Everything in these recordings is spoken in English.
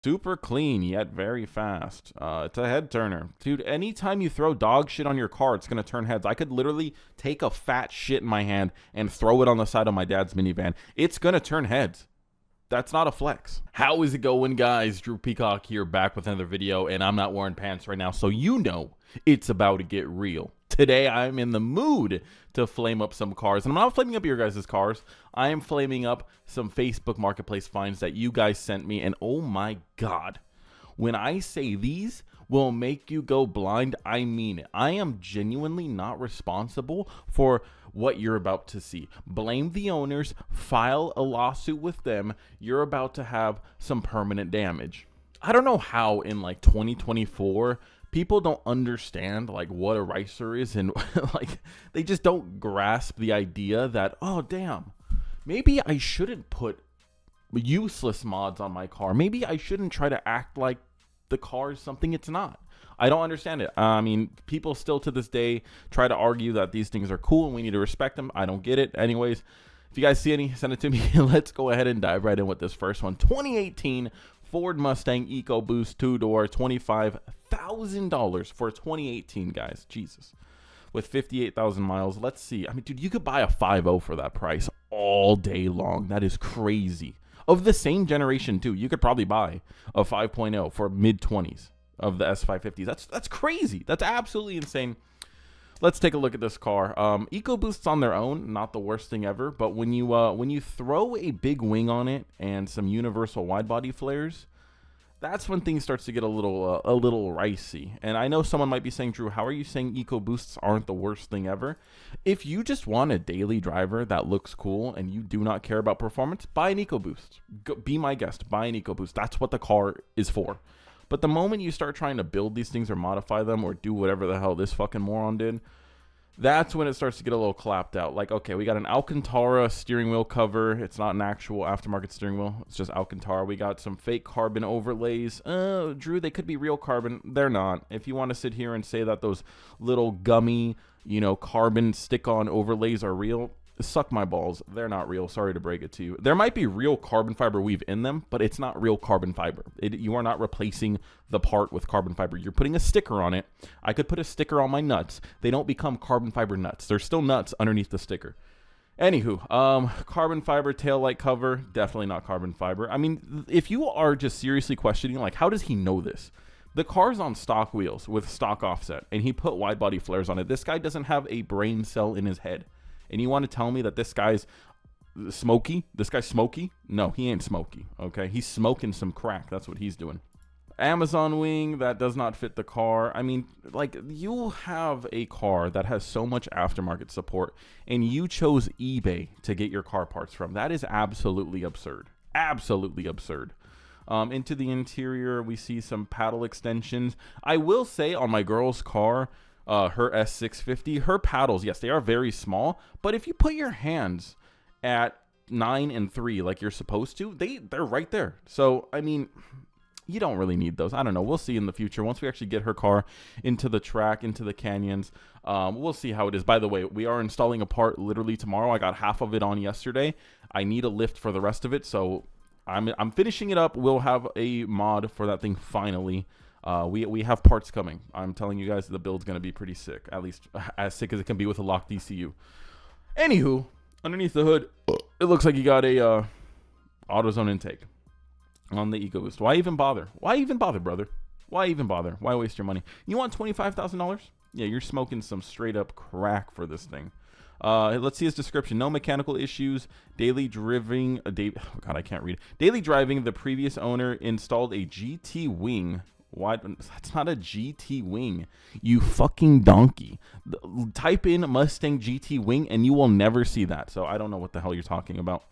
Super clean, yet very fast. It's a head turner. Dude, anytime you throw dog shit on your car, it's going to turn heads. I could literally take a fat shit in my hand and throw it on the side of my dad's minivan. It's going to turn heads. That's not a flex. How is it going, guys? Drew Peacock here, back with another video, and I'm not wearing pants right now, so you know it's about to get real. Today, I'm in the mood to flame up some cars, and I'm not flaming up your guys' cars. I am flaming up some Facebook Marketplace finds that you guys sent me, and oh my God, when I say these will make you go blind, I mean it. I am genuinely not responsible for what you're about to see. Blame the owners, file a lawsuit with them. You're about to have some permanent damage. I don't know how in like 2024 people don't understand like what a ricer is, and like they just don't grasp the idea that, oh damn, maybe I shouldn't put useless mods on my car. Maybe I shouldn't try to act like the car is something it's not. I don't understand it. I mean, people still to this day try to argue that these things are cool and we need to respect them. I don't get it. Anyways, if you guys see any, send it to me. Let's go ahead and dive right in with this first one. 2018 Ford Mustang EcoBoost 2-door, $25,000 for 2018, guys. Jesus. With 58,000 miles. Let's see. I mean, dude, you could buy a 5.0 for that price all day long. That is crazy. Of the same generation, too, you could probably buy a 5.0 for mid-20s of the S550s. That's crazy. That's absolutely insane. Let's take a look at this car. EcoBoosts on their own, not the worst thing ever, but when you throw a big wing on it and some universal wide body flares, that's when things starts to get a little ricey. And I know someone might be saying, Drew, how are you saying EcoBoosts aren't the worst thing ever? If you just want a daily driver that looks cool and you do not care about performance, buy an EcoBoost. Be my guest, buy an EcoBoost. That's what the car is for. But the moment you start trying to build these things or modify them or do whatever the hell this fucking moron did, that's when it starts to get a little clapped out. Like, okay, we got an Alcantara steering wheel cover. It's not an actual aftermarket steering wheel. It's just Alcantara. We got some fake carbon overlays. Drew, they could be real carbon. They're not. If you want to sit here and say that those little gummy, carbon stick-on overlays are real, suck my balls. They're not real. Sorry to break it to you. There might be real carbon fiber weave in them, but it's not real carbon fiber. You are not replacing the part with carbon fiber. You're putting a sticker on it. I could put a sticker on my nuts. They don't become carbon fiber nuts. There's still nuts underneath the sticker. Anywho, carbon fiber taillight cover, definitely not carbon fiber. I mean, if you are just seriously questioning, like, how does he know this? The car's on stock wheels with stock offset, and he put wide body flares on it. This guy doesn't have a brain cell in his head. And you want to tell me that this guy's smoky? This guy's smoky? No, he ain't smoky, okay? He's smoking some crack. That's what he's doing. Amazon wing, that does not fit the car. I mean, like, you have a car that has so much aftermarket support, and you chose eBay to get your car parts from. That is absolutely absurd. Absolutely absurd. Into the interior, we see some paddle extensions. I will say on my girl's car, her S650, her paddles, yes, they are very small, but if you put your hands at 9 and 3 like you're supposed to, they're right there. So, I mean, you don't really need those. I don't know. We'll see in the future. Once we actually get her car into the track, into the canyons, we'll see how it is. By the way, we are installing a part literally tomorrow. I got half of it on yesterday. I need a lift for the rest of it, so I'm finishing it up. We'll have a mod for that thing finally. We have parts coming. I'm telling you guys, the build's going to be pretty sick. At least as sick as it can be with a locked ECU. Anywho, underneath the hood, it looks like you got a AutoZone intake on the EcoBoost. Why even bother? Why even bother, brother? Why even bother? Why waste your money? You want $25,000? Yeah, you're smoking some straight up crack for this thing. Let's see his description. No mechanical issues. Daily driving. Oh God, I can't read. Daily driving. The previous owner installed a GT wing. Why? That's not a GT wing, you fucking donkey. Type in Mustang GT wing and you will never see that. So I don't know what the hell you're talking about.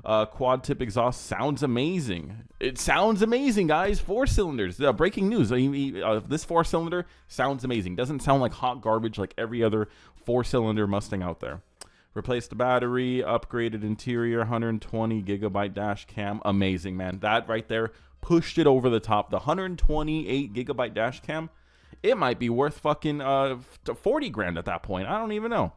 Quad tip exhaust sounds amazing. It sounds amazing, guys. 4 cylinders. Breaking news. This 4-cylinder sounds amazing. Doesn't sound like hot garbage like every other 4-cylinder Mustang out there. Replaced the battery, upgraded interior, 120 gigabyte dash cam. Amazing, man. That right there pushed it over the top. The 128 gigabyte dash cam, it might be worth fucking 40 grand at that point. I don't even know.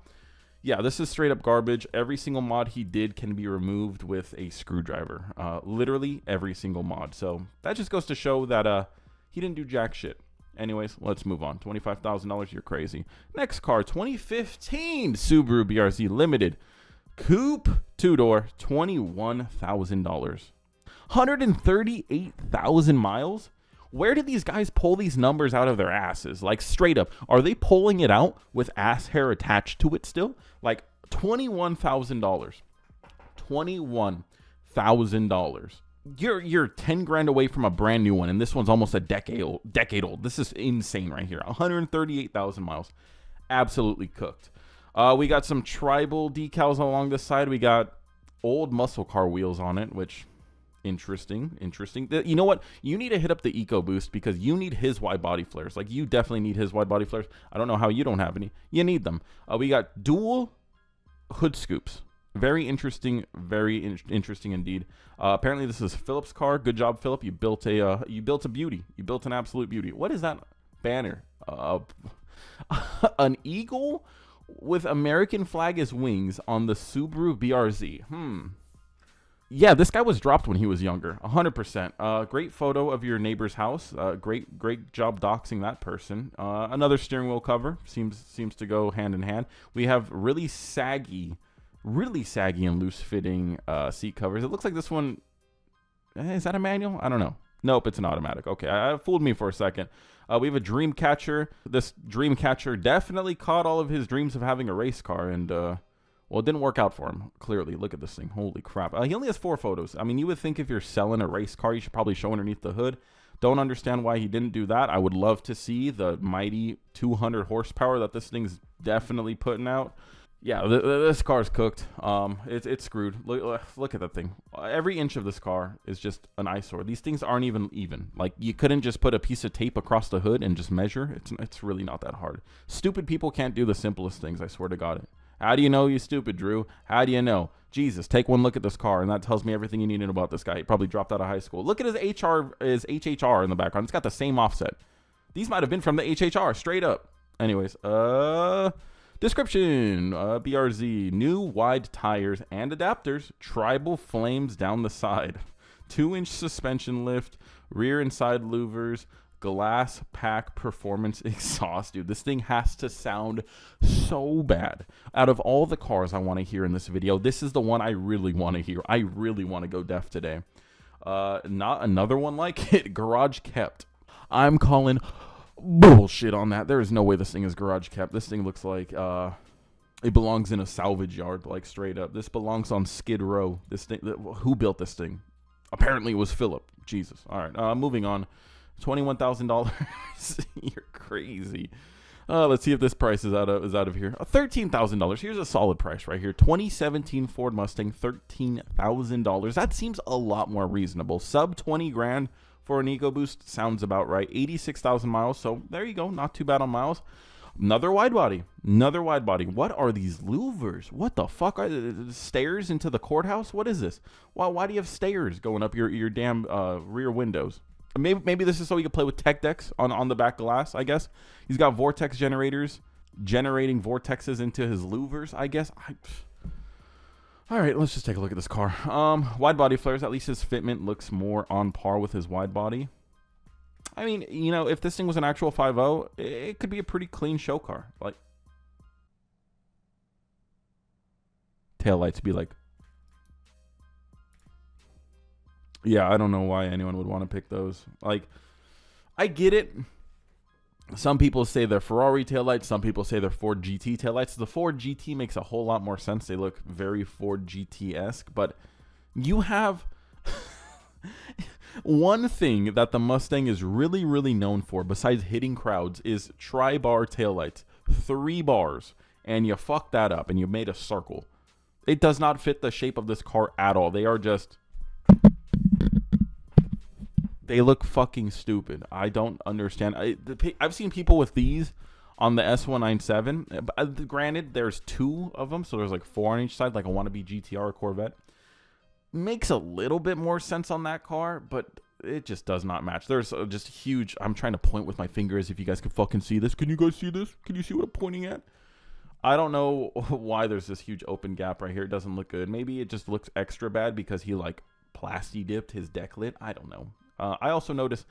Yeah, this is straight up garbage. Every single mod he did can be removed with a screwdriver. Literally every single mod. So that just goes to show that he didn't do jack shit. Anyways, let's move on. $25,000, you're crazy. Next car, 2015 Subaru BRZ Limited. Coupe, two-door, $21,000. 138,000 miles? Where did these guys pull these numbers out of their asses? Like, straight up, are they pulling it out with ass hair attached to it still? Like, $21,000. $21,000. You're 10 grand away from a brand new one, and this one's almost a decade old. This is insane right here. 138,000 miles. Absolutely cooked. We got some tribal decals along this side. We got old muscle car wheels on it, which interesting. You know what? You need to hit up the EcoBoost because you need his wide body flares. Like, you definitely need his wide body flares. I don't know how you don't have any. You need them. We got dual hood scoops. Very interesting. Very interesting indeed. Apparently, this is Philip's car. Good job, Philip. You built a beauty. You built an absolute beauty. What is that banner? An eagle with American flag as wings on the Subaru BRZ. Yeah, this guy was dropped when he was younger. 100%. Great photo of your neighbor's house. Great job doxing that person. Another steering wheel cover. Seems to go hand in hand. We have really saggy and loose-fitting seat covers. It looks like this one... is that a manual? I don't know. Nope, it's an automatic. Okay, I fooled me for a second. We have a dream catcher. This dream catcher definitely caught all of his dreams of having a race car, and well, it didn't work out for him. Clearly, look at this thing. Holy crap! He only has 4 photos. I mean, you would think if you're selling a race car, you should probably show underneath the hood. Don't understand why he didn't do that. I would love to see the mighty 200 horsepower that this thing's definitely putting out. Yeah, this car's cooked. It's screwed. Look at that thing. Every inch of this car is just an eyesore. These things aren't even. Like, you couldn't just put a piece of tape across the hood and just measure. It's really not that hard. Stupid people can't do the simplest things, I swear to God. How do you know, you stupid, Drew? How do you know? Jesus, take one look at this car, and that tells me everything you need to know about this guy. He probably dropped out of high school. Look at his HHR in the background. It's got the same offset. These might have been from the HHR, straight up. Anyways, description, BRZ, new wide tires and adapters, tribal flames down the side, 2-inch suspension lift, rear and side louvers, glass pack performance exhaust. Dude, this thing has to sound so bad. Out of all the cars I want to hear in this video, this is the one I really want to hear. I really want to go deaf today. Not another one like it. Garage kept. I'm calling bullshit on that. There is no way this thing is garage kept. This thing looks like it belongs in a salvage yard, like straight up. This belongs on Skid Row. This thing, who built this thing? Apparently it was Philip. Jesus. All right, moving on. $21,000. You're crazy. Let's see if this price is out of here. $13,000. Here's a solid price right here. 2017 Ford Mustang, $13,000. That seems a lot more reasonable. Sub 20 grand for an EcoBoost sounds about right. 86,000 miles. So there you go. Not too bad on miles. Another wide body. What are these louvers? What the fuck are the stairs into the courthouse? What is this? Why do you have stairs going up your damn rear windows? Maybe this is so he can play with tech decks on the back glass, I guess. He's got vortex generators generating vortexes into his louvers, I guess. All right, let's just take a look at this car. Wide body flares. At least his fitment looks more on par with his wide body. I mean, you know, if this thing was an actual 5.0, it could be a pretty clean show car. Like, taillights be like... Yeah, I don't know why anyone would want to pick those. Like, I get it. Some people say they're Ferrari taillights. Some people say they're Ford GT taillights. The Ford GT makes a whole lot more sense. They look very Ford GT-esque. But you have one thing that the Mustang is really, really known for, besides hitting crowds, is tri-bar taillights. 3 bars. And you fucked that up and you made a circle. It does not fit the shape of this car at all. They are just... They look fucking stupid. I don't understand. I've seen people with these on the S197. Granted, there's 2 of them, so there's like 4 on each side, like a wannabe GTR or Corvette. Makes a little bit more sense on that car, but it just does not match. There's just huge... I'm trying to point with my finger as if you guys can fucking see this. Can you guys see this? Can you see what I'm pointing at? I don't know why there's this huge open gap right here. It doesn't look good. Maybe it just looks extra bad because he like plasti dipped his deck lid. I don't know. I also noticed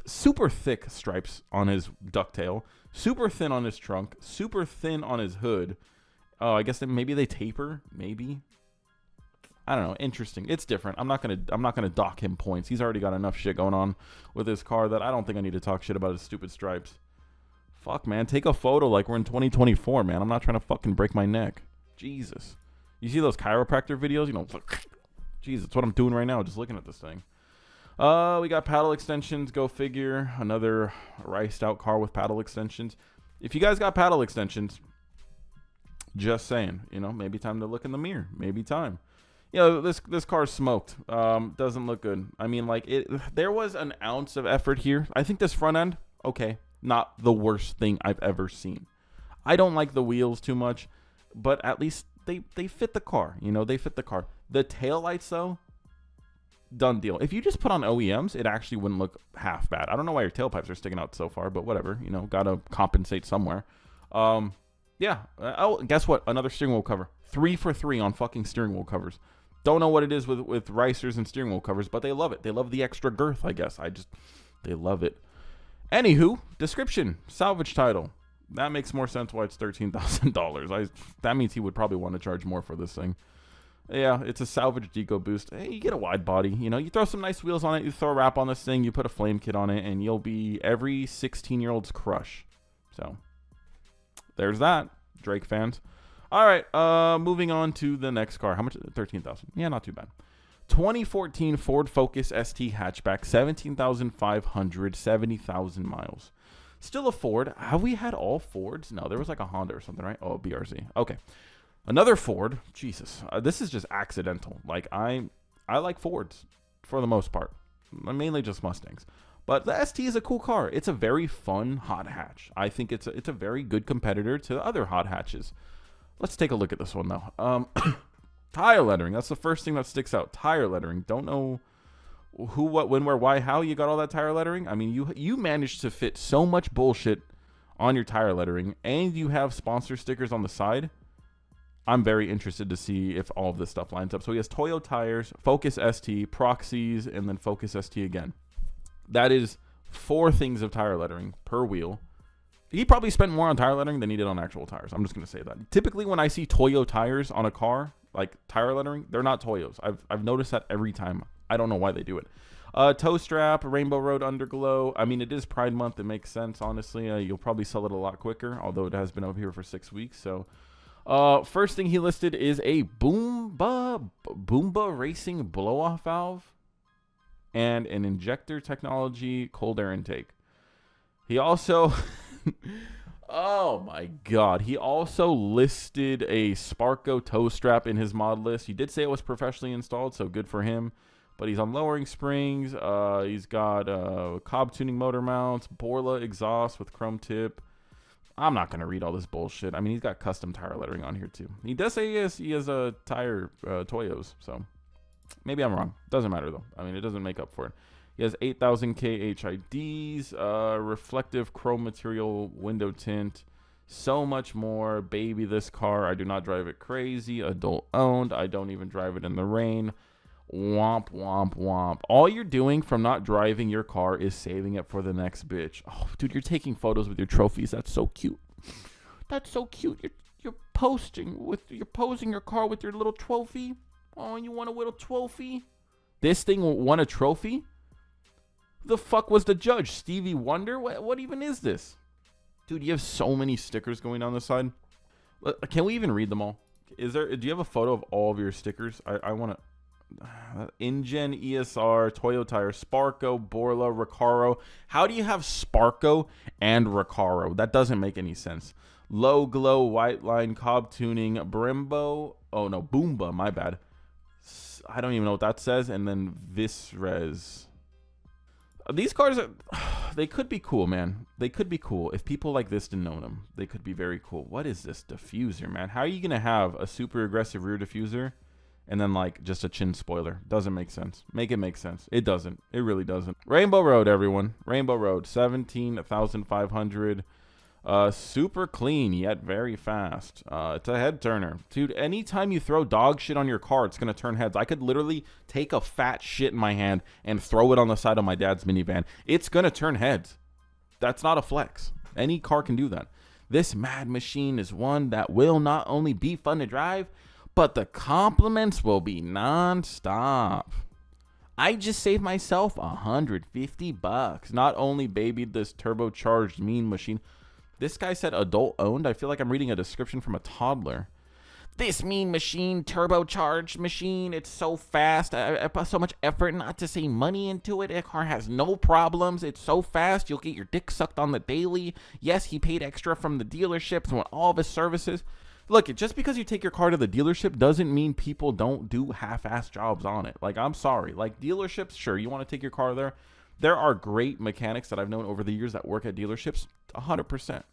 super thick stripes on his ducktail, super thin on his trunk, super thin on his hood. I guess maybe they taper. Maybe. I don't know. Interesting. It's different. I'm not gonna dock him points. He's already got enough shit going on with his car that I don't think I need to talk shit about his stupid stripes. Fuck, man. Take a photo like we're in 2024, man. I'm not trying to fucking break my neck. Jesus. You see those chiropractor videos? You know, Jesus, that's what I'm doing right now, just looking at this thing. We got paddle extensions. Go figure. Another riced out car with paddle extensions. If you guys got paddle extensions, just saying, you know, maybe time to look in the mirror. Maybe time. You know, this car's smoked. Doesn't look good. I mean, like, there was an ounce of effort here. I think this front end, okay, not the worst thing I've ever seen. I don't like the wheels too much, but at least they fit the car. You know, they fit the car. The taillights, though, done deal. If you just put on OEMs, it actually wouldn't look half bad. I don't know why your tailpipes are sticking out so far, but whatever. You know, gotta compensate somewhere. Yeah. Oh, guess what? Another steering wheel cover. 3 for 3 on fucking steering wheel covers. Don't know what it is with ricers and steering wheel covers, but they love it. They love the extra girth, I guess. They love it. Anywho, description, salvage title. That makes more sense why it's $13,000. That means he would probably want to charge more for this thing. Yeah, it's a salvage deco boost. Hey, you get a wide body. You know, you throw some nice wheels on it, you throw a wrap on this thing, you put a flame kit on it, and you'll be every 16-year-old's crush. So, there's that, Drake fans. All right, moving on to the next car. How much? 13,000. Yeah, not too bad. 2014 Ford Focus ST hatchback, 17,500, 70,000 miles. Still a Ford. Have we had all Fords? No, there was like a Honda or something, right? Oh, BRZ. Okay. Another Ford. Jesus. This is just accidental. Like, I like Fords for the most part. Mainly just Mustangs. But the ST is a cool car. It's a very fun hot hatch. I think it's a very good competitor to the other hot hatches. Let's take a look at this one, though. Tire lettering. That's the first thing that sticks out. Tire lettering. Don't know who, what, when, where, why, how you got all that tire lettering. I mean, you managed to fit so much bullshit on your tire lettering, and you have sponsor stickers on the side. I'm very interested to see if all of this stuff lines up. So he has Toyo tires, Focus ST, Proxies, and then Focus ST again. That is 4 things of tire lettering per wheel. He probably spent more on tire lettering than he did on actual tires. I'm just going to say that. Typically, when I see Toyo tires on a car, like tire lettering, they're not Toyos. I've noticed that every time. I don't know why they do it. Toe strap, Rainbow Road Underglow. I mean, it is Pride Month. It makes sense, honestly. You'll probably sell it a lot quicker, although it has been up here for 6 weeks. So, first thing he listed is a Boomba Racing blow-off valve and an injector technology cold air intake. He also... Oh my god. He also listed a Sparco toe strap in his mod list. He did say it was professionally installed, so good for him. But he's on lowering springs. He's got Cobb tuning motor mounts, Borla exhaust with chrome tip. I'm not going to read all this bullshit. I mean, he's got custom tire lettering on here too. He does say he has a tire Toyos, so maybe I'm wrong. Doesn't matter though. I mean, it doesn't make up for it. He has 8,000K HIDs, reflective chrome material window tint, so much more. Baby, this car, I do not drive it crazy. Adult owned. I don't even drive it in the rain. Womp, womp, womp. All you're doing from not driving your car is saving it for the next bitch. Oh, dude, you're taking photos with your trophies. That's so cute. That's so cute. You're posing your car with your little trophy. Oh, you want a little trophy? This thing won a trophy? The fuck was the judge? Stevie Wonder? What even is this? Dude, you have so many stickers going down the side. Can we even read them all? Do you have a photo of all of your stickers? I want to... InGen, ESR, Toyo Tire, Sparco, Borla, Recaro. How do you have Sparco and Recaro? That doesn't make any sense. Low Glow, White Line, Cobb Tuning, Brembo. Oh, no, Boomba, my bad. I don't even know what that says. And then Visres. These cars, they could be cool, man. They could be cool. If people like this didn't own them, they could be very cool. What is this diffuser, man? How are you going to have a super aggressive rear diffuser and then, like, just a chin spoiler? Doesn't make sense. Make it make sense. It doesn't. It really doesn't. Rainbow Road, everyone. Rainbow Road, 17,500. Super clean yet very fast. It's a head turner. Dude, anytime you throw dog shit on your car, it's going to turn heads. I could literally take a fat shit in my hand and throw it on the side of my dad's minivan. It's going to turn heads. That's not a flex. Any car can do that. This mad machine is one that will not only be fun to drive, but the compliments will be non-stop. I just saved myself $150. Not only babied this turbocharged mean machine. This guy said adult owned. I feel like I'm reading a description from a toddler. This mean machine, turbocharged machine, it's so fast. I put so much effort, not to say money, into it. The car has no problems. It's so fast. You'll get your dick sucked on the daily. Yes, he paid extra from the dealerships and all of his services. Look, just because you take your car to the dealership doesn't mean people don't do half-ass jobs on it. Like, I'm sorry. Like, dealerships, sure, you want to take your car there. There are great mechanics that I've known over the years that work at dealerships, 100%.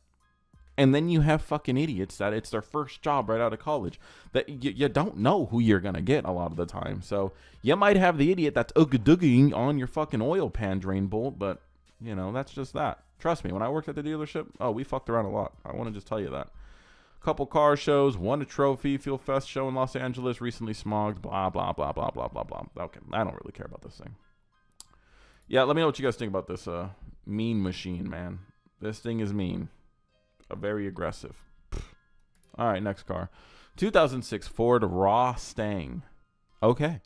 And then you have fucking idiots that it's their first job right out of college that you don't know who you're going to get a lot of the time. So you might have the idiot that's ugga-dugging on your fucking oil pan drain bolt, but, you know, that's just that. Trust me, when I worked at the dealership, we fucked around a lot. I want to just tell you that. Couple car shows, won a trophy, Fuel Fest show in Los Angeles, recently smogged, blah, blah, blah, blah, blah, blah, blah. Okay, I don't really care about this thing. Yeah, let me know what you guys think about this mean machine, man. This thing is mean. Very aggressive. All right, next car. 2006 Ford Mustang. Okay.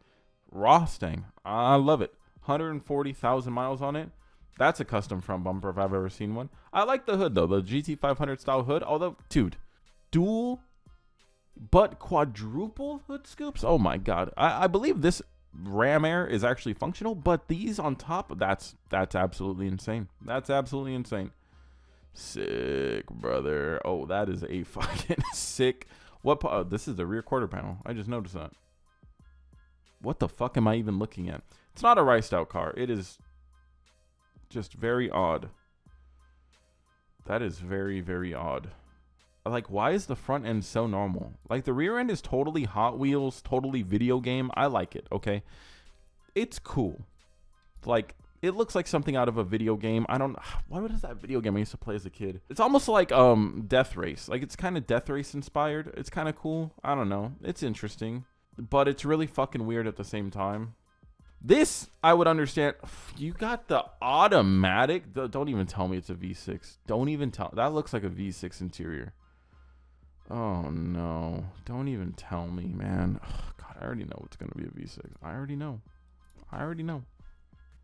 Mustang. I love it. 140,000 miles on it. That's a custom front bumper if I've ever seen one. I like the hood, though. The GT500 style hood. Although, dude, dual but quadruple hood scoops. Oh, my God. I believe this bReAkEr is actually functional, but these on top, that's absolutely insane. That's absolutely insane. Sick, brother. Oh, that is a fucking sick. What? This is the rear quarter panel. I just noticed that. What the fuck am I even looking at? It's not a riced out car. It is just very odd. That is very, very odd. Like, why is the front end so normal? Like, the rear end is totally Hot Wheels, totally video game. I like it, okay? It's cool. Like, it looks like something out of a video game. I don't... What is that video game I used to play as a kid? It's almost like Death Race. Like, it's kind of Death Race inspired. It's kind of cool. I don't know. It's interesting. But it's really fucking weird at the same time. This, I would understand. You got the automatic. Don't even tell me it's a V6. Don't even tell. That looks like a V6 interior. Oh, no. Don't even tell me, man. Oh, God, I already know it's going to be a V6. I already know.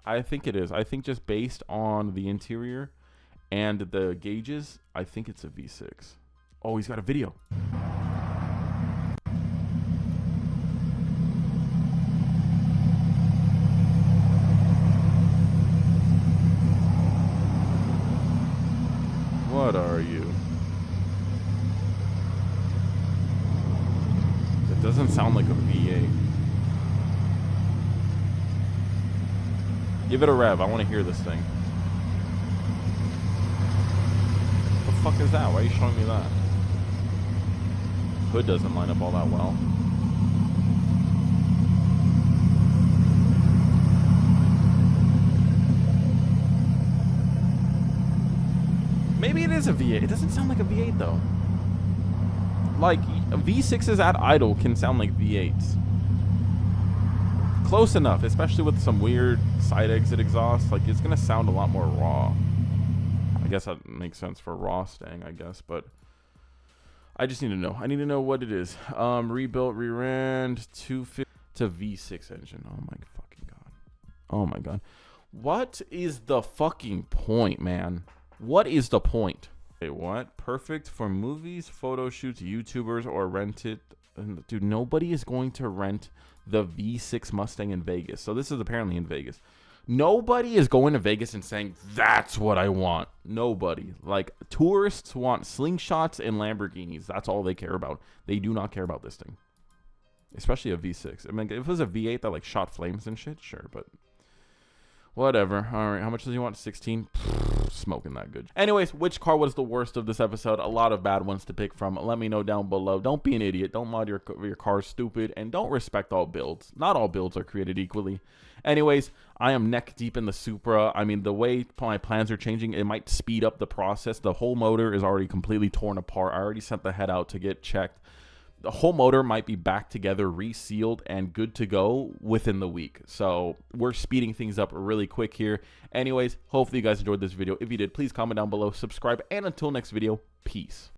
I think it is. I think just based on the interior and the gauges, I think it's a V6. Oh, he's got a video. What are you? That doesn't sound like a V8. Give it a rev. I want to hear this thing. What the fuck is that? Why are you showing me that? Hood doesn't line up all that well. Maybe it is a V8. It doesn't sound like a V8 though. Like V6s at idle can sound like V8s. Close enough, especially with some weird side exit exhaust. Like, it's gonna sound a lot more raw. I guess that makes sense for Mustang, I guess, but I just need to know. I need to know what it is. Rebuilt, rear end, 250 to V6 engine. Oh my fucking god. Oh my god. What is the fucking point, man? What is the point? Wait, what? Perfect for movies, photo shoots, YouTubers, or rent it. Dude, nobody is going to rent the V6 Mustang in Vegas. So this is apparently in Vegas. Nobody is going to Vegas and saying, that's what I want. Nobody. Like, tourists want slingshots and Lamborghinis. That's all they care about. They do not care about this thing. Especially a V6. I mean, if it was a V8 that, like, shot flames and shit, sure, but whatever. All right, how much does he want? 16? Smoking that good. Anyways, which car was the worst of this episode? A lot of bad ones to pick from. Let me know down below. Don't be an idiot. Don't mod your car stupid. And don't respect all builds. Not all builds are created equally. Anyways, I am neck deep in the Supra. I mean, the way my plans are changing, it might speed up the process. The whole motor is already completely torn apart. I already sent the head out to get checked. The whole motor might be back together, resealed, and good to go within the week. So we're speeding things up really quick here. Anyways, hopefully you guys enjoyed this video. If you did, please comment down below, subscribe, and until next video, peace.